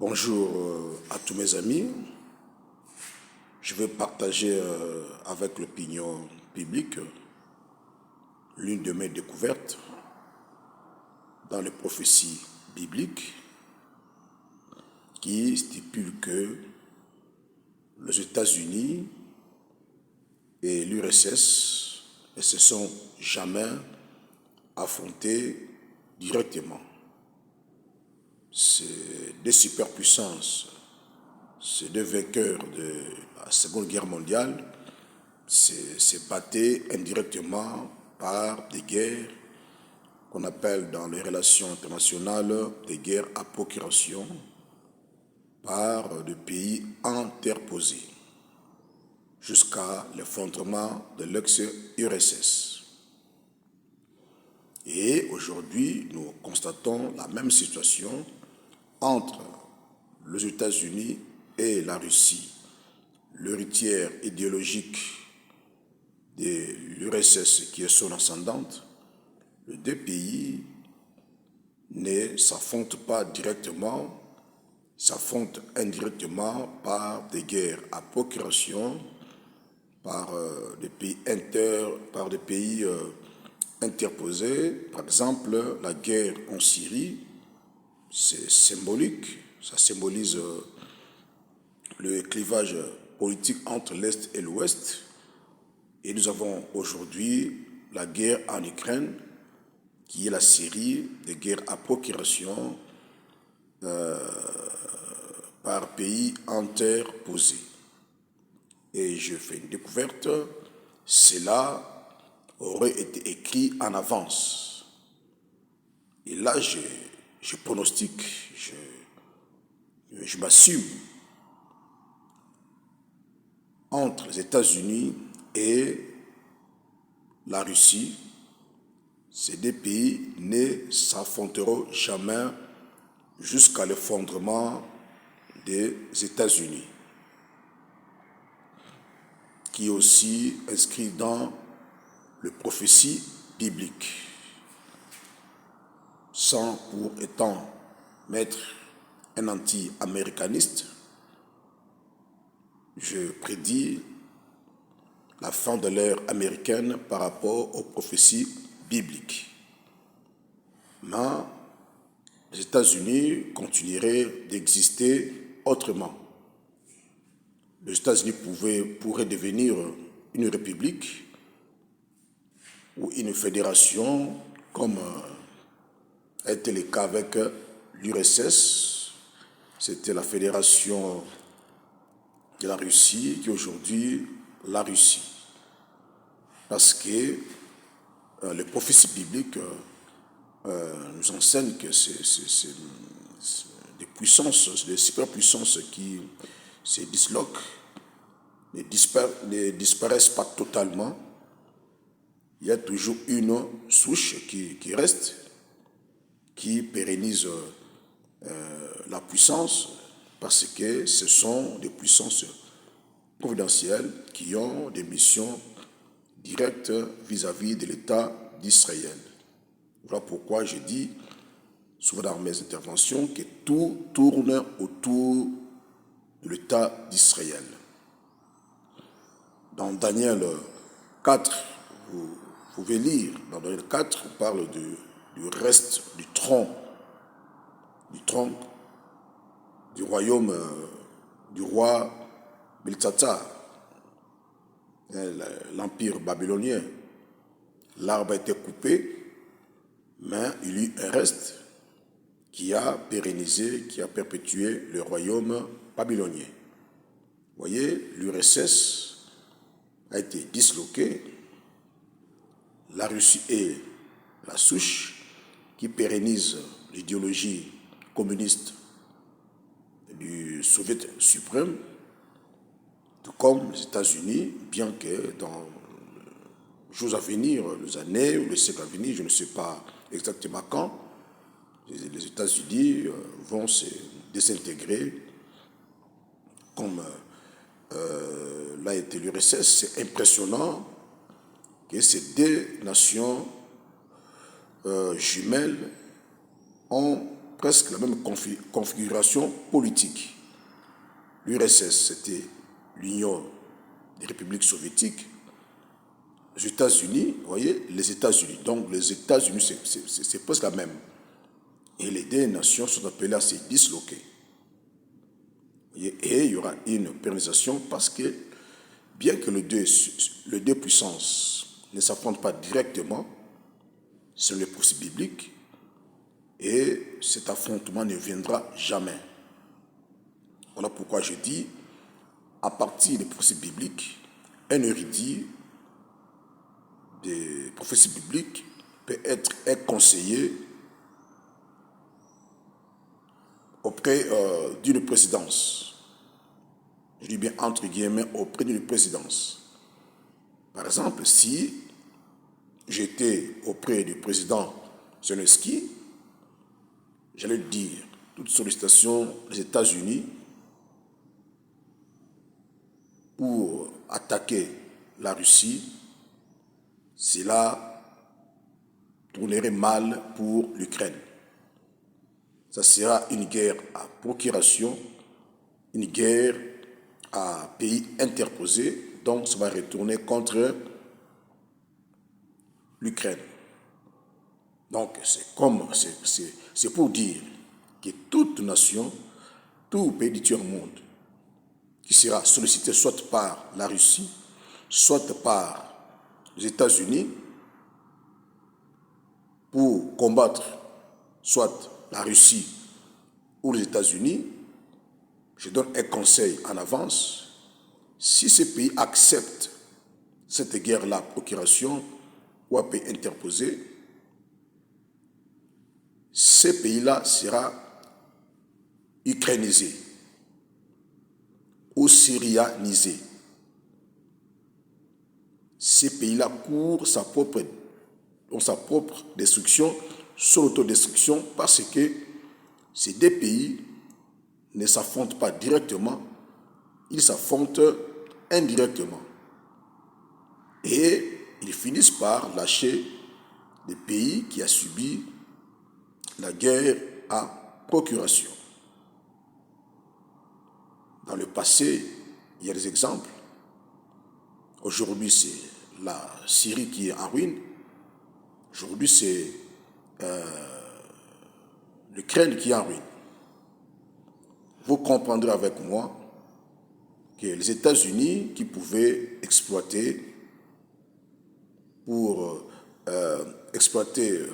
Bonjour à tous mes amis. Je vais partager avec l'opinion publique l'une de mes découvertes dans les prophéties bibliques qui stipule que les États-Unis et l'URSS ne se sont jamais affrontés directement. C'est des superpuissances, ces deux vainqueurs de la Seconde Guerre mondiale se battaient indirectement par des guerres qu'on appelle dans les relations internationales des guerres à procuration par des pays interposés jusqu'à l'effondrement de l'ex-URSS. Et aujourd'hui, nous constatons la même situation entre les États-Unis et la Russie, l'héritière idéologique de l'URSS qui est son ascendante. Les deux pays ne s'affrontent pas directement, s'affrontent indirectement par des guerres à procuration, par des pays interposés. Par exemple, la guerre en Syrie, c'est symbolique, ça symbolise le clivage politique entre l'Est et l'Ouest. Et nous avons aujourd'hui la guerre en Ukraine, qui est la série des guerres à procuration par pays interposés. Et je fais une découverte, cela aurait été écrit en avance. Et là, je pronostique, je m'assume. Entre les États-Unis et la Russie, ces deux pays ne s'affronteront jamais jusqu'à l'effondrement des États-Unis, qui est aussi inscrit dans les prophéties bibliques, sans pour autant mettre un anti-américaniste. Je prédis la fin de l'ère américaine par rapport aux prophéties bibliques. Mais les États-Unis continueraient d'exister autrement. Les États-Unis pourraient devenir une république ou une fédération, comme a été le cas avec l'URSS. C'était la fédération de la Russie, qui est aujourd'hui la Russie. Parce que les prophéties bibliques nous enseignent que c'est des puissances, des superpuissances qui se disloquent, ne disparaissent pas totalement. Il y a toujours une souche qui reste, qui pérennise la puissance, parce que ce sont des puissances providentielles qui ont des missions directes vis-à-vis de l'État d'Israël. Voilà pourquoi je dis souvent dans mes interventions que tout tourne autour de l'État d'Israël. Dans Daniel 4, vous pouvez lire, dans Daniel 4, on parle du reste du tronc du royaume du roi Beltsatsar, l'empire babylonien. L'arbre a été coupé, mais il y a eu un reste qui a pérennisé, qui a perpétué le royaume babylonien. Vous voyez, l'URSS a été disloquée, la Russie est la souche qui pérennise l'idéologie communiste du Soviet suprême, tout comme les États-Unis, bien que dans les jours à venir, les années ou les siècles à venir, je ne sais pas exactement quand, les États-Unis vont se désintégrer comme l'a été l'URSS. C'est impressionnant que ces deux nations jumelles ont presque la même configuration politique. L'URSS, c'était l'Union des républiques soviétiques. Les États-Unis, vous voyez, les États-Unis. Donc les États-Unis, c'est presque la même. Et les deux nations sont appelées à se disloquer. Et il y aura une pérennisation parce que, bien que les deux puissances ne s'affrontent pas directement, c'est le procès biblique, et cet affrontement ne viendra jamais. Voilà pourquoi je dis, à partir des procès bibliques, un érudit des prophéties bibliques peut être un conseiller auprès d'une présidence. Je dis bien entre guillemets auprès d'une présidence. Par exemple, si j'étais auprès du président Zelensky, j'allais dire toute sollicitation des États-Unis pour attaquer la Russie, cela tournerait mal pour l'Ukraine. Ça sera une guerre à procuration, une guerre à pays interposé, donc ça va retourner contre l'Ukraine. Donc c'est pour dire que toute nation, tout pays du tiers-monde qui sera sollicité soit par la Russie, soit par les États-Unis pour combattre soit la Russie ou les États-Unis, je donne un conseil en avance. Si ces pays acceptent cette guerre-là, procuration ou un pays interposé, ces pays-là sera ukrainisé ou syrianisé. Ces pays-là courent sa propre destruction, son autodestruction, parce que ces deux pays ne s'affrontent pas directement, ils s'affrontent indirectement. Et ils finissent par lâcher des pays qui ont subi la guerre à procuration. Dans le passé, il y a des exemples. Aujourd'hui, c'est la Syrie qui est en ruine. Aujourd'hui, c'est l'Ukraine qui est en ruine. Vous comprendrez avec moi que les États-Unis qui pouvaient exploiter pour exploiter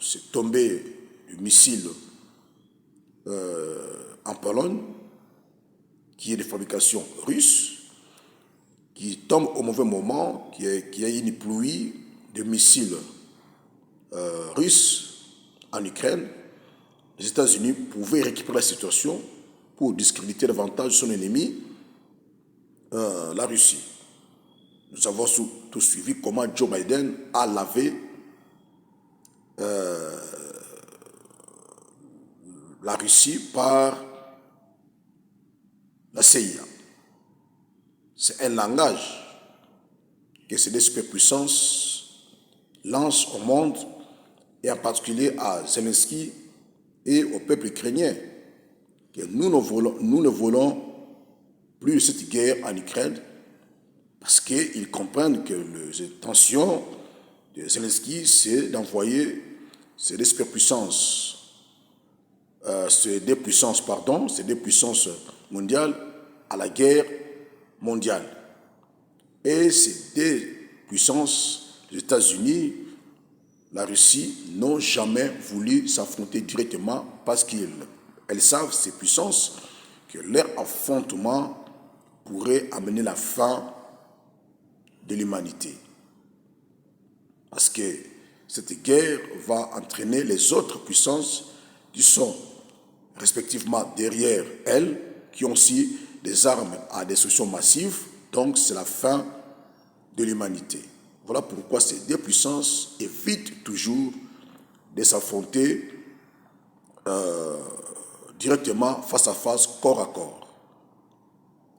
ces tombées du missile en Pologne, qui est de fabrication russe, qui tombe au mauvais moment, qui a une pluie de missiles russes en Ukraine, les États-Unis pouvaient récupérer la situation pour discréditer davantage son ennemi, la Russie. Nous avons tout suivi comment Joe Biden a lavé la Russie par la CIA. C'est un langage que ces deux superpuissances lancent au monde, et en particulier à Zelensky et au peuple ukrainien, que nous ne voulons plus de cette guerre en Ukraine, parce qu'ils comprennent que les intentions de Zelensky, c'est d'envoyer ces deux superpuissances, ces deux puissances mondiales à la guerre mondiale. Et ces deux puissances, les États-Unis, la Russie, n'ont jamais voulu s'affronter directement parce qu'elles savent, ces puissances, que leur affrontement pourrait amener la fin de l'humanité. Parce que cette guerre va entraîner les autres puissances qui sont respectivement derrière elles, qui ont aussi des armes à destruction massive. Donc c'est la fin de l'humanité. Voilà pourquoi ces deux puissances évitent toujours de s'affronter directement, face à face, corps à corps.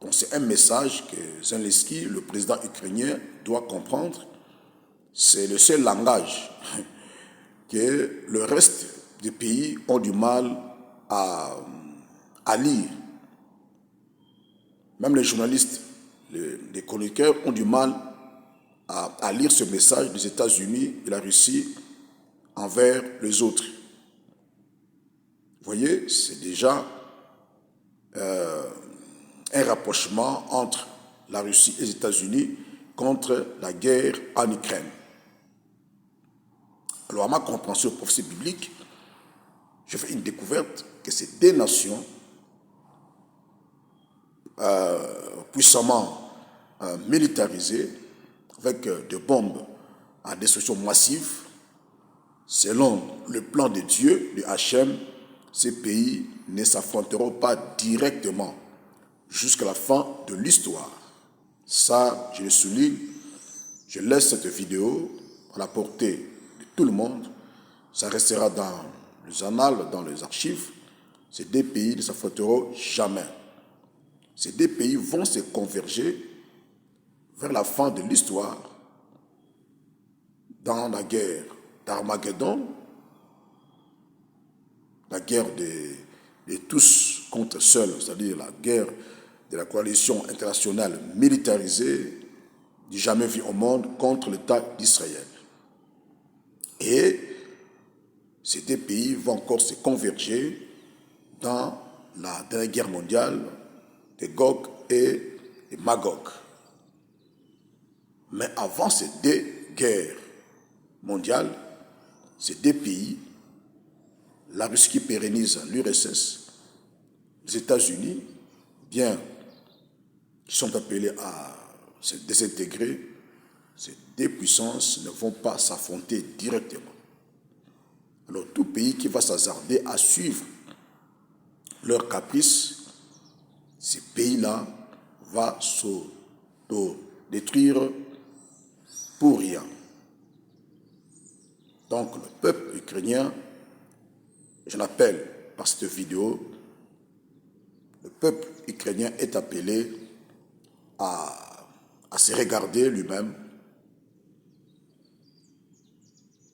Donc c'est un message que Zelensky, le président ukrainien, doit comprendre. C'est le seul langage que le reste des pays ont du mal à, à lire. Même les journalistes, les chroniqueurs ont du mal à lire ce message des États-Unis et de la Russie envers les autres. Vous voyez, c'est déjà un rapprochement entre la Russie et les États-Unis contre la guerre en Ukraine. Alors, à ma compréhension prophétie biblique, je fais une découverte que ces deux nations puissamment militarisées, avec des bombes à destruction massive, selon le plan de Dieu, de Hachem, ces pays ne s'affronteront pas directement jusqu'à la fin de l'histoire. Ça, je le souligne, je laisse cette vidéo à la portée de tout le monde. Ça restera dans les annales, dans les archives. Ces deux pays ne s'affronteront jamais. Ces deux pays vont se converger vers la fin de l'histoire dans la guerre d'Armageddon, la guerre de tous contre seuls, c'est-à-dire la guerre de la coalition internationale militarisée du jamais vu au monde contre l'État d'Israël. Et ces deux pays vont encore se converger dans la dernière guerre mondiale de Gog et de Magog. Mais avant ces deux guerres mondiales, ces deux pays, la Russie qui pérennise l'URSS, les États-Unis, bien qui sont appelés à se désintégrer, ces deux puissances ne vont pas s'affronter directement. Alors tout pays qui va s'hasarder à suivre leurs caprices, ces pays-là vont s'auto-détruire pour rien. Donc le peuple ukrainien, je l'appelle par cette vidéo, le peuple ukrainien est appelé à se regarder lui-même.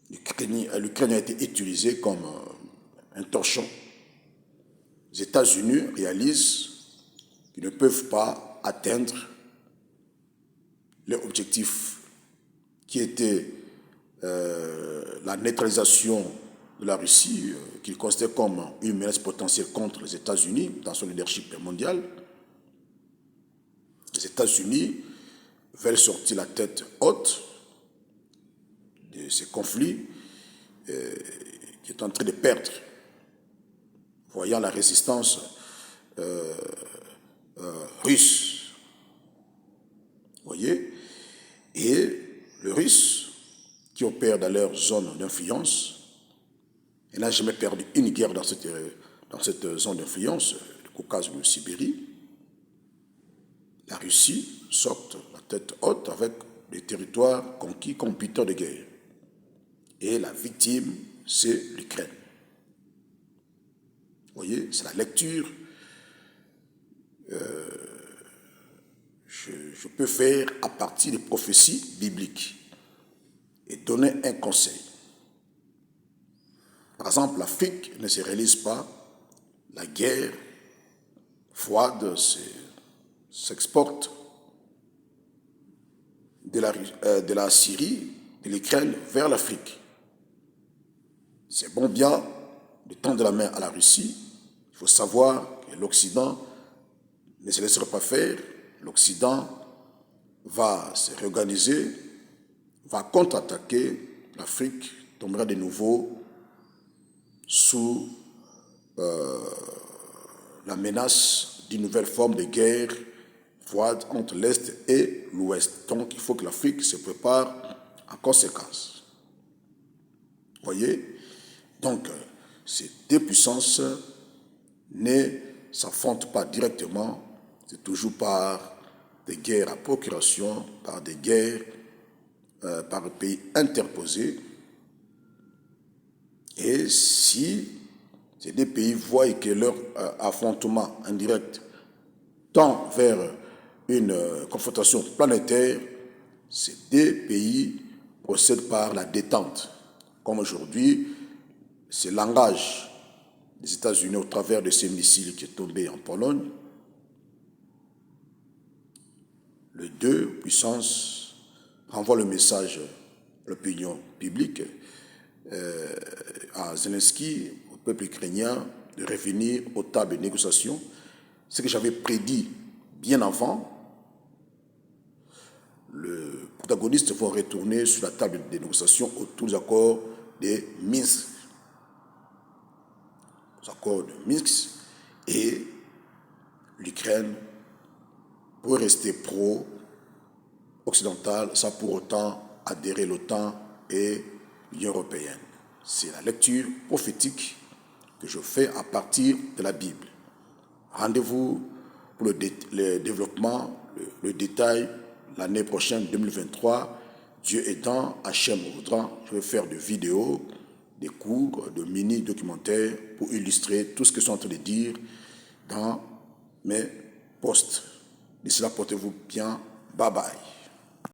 L'Ukraine a été utilisée comme un torchon. Les États-Unis réalisent qu'ils ne peuvent pas atteindre leur objectif qui était la neutralisation de la Russie, qu'ils considèrent comme une menace potentielle contre les États-Unis dans son leadership mondial. Les États-Unis veulent sortir la tête haute de ces conflits qui est en train de perdre, voyant la résistance russe. Vous voyez? Et le russe, qui opère dans leur zone d'influence, et n'a jamais perdu une guerre dans cette zone d'influence, le Caucase ou la Sibérie. La Russie sort la tête haute avec des territoires conquis comme butin de guerre. Et la victime, c'est l'Ukraine. Vous voyez, c'est la lecture. Je peux faire à partir des prophéties bibliques et donner un conseil. Par exemple, l'Afrique ne se réalise pas, la guerre froide s'exporte de la Syrie, de l'Ukraine vers l'Afrique. C'est bon bien de tendre la main à la Russie. Il faut savoir que l'Occident ne se laissera pas faire. L'Occident va se réorganiser, va contre-attaquer. L'Afrique tombera de nouveau sous la menace d'une nouvelle forme de guerre froide entre l'Est et l'Ouest. Donc, il faut que l'Afrique se prépare en conséquence. Vous voyez? Donc, ces deux puissances ne s'affrontent pas directement, c'est toujours par des guerres à procuration, par des guerres par des pays interposés. Et si ces deux pays voient que leur affrontement indirect tend vers une confrontation planétaire, ces deux pays procèdent par la détente. Comme aujourd'hui, ce langage des États-Unis au travers de ces missiles qui est tombé en Pologne. Les deux puissances renvoient le message à l'opinion publique, à Zelensky, au peuple ukrainien, de revenir aux tables de négociation. Ce que j'avais prédit bien avant, les protagonistes vont retourner sur la table de négociation autour des accords de Minsk. Les accords de Minsk, et l'Ukraine pourrait rester pro-occidentale sans pour autant adhérer à l'OTAN et l'Union européenne. C'est la lecture prophétique que je fais à partir de la Bible. Rendez-vous pour le développement, le détail, l'année prochaine, 2023. Dieu aidant, Hachem voudra, je vais faire des vidéos, des cours, de mini-documentaires pour illustrer tout ce que je suis en train de dire dans mes posts. D'ici là, portez-vous bien. Bye bye.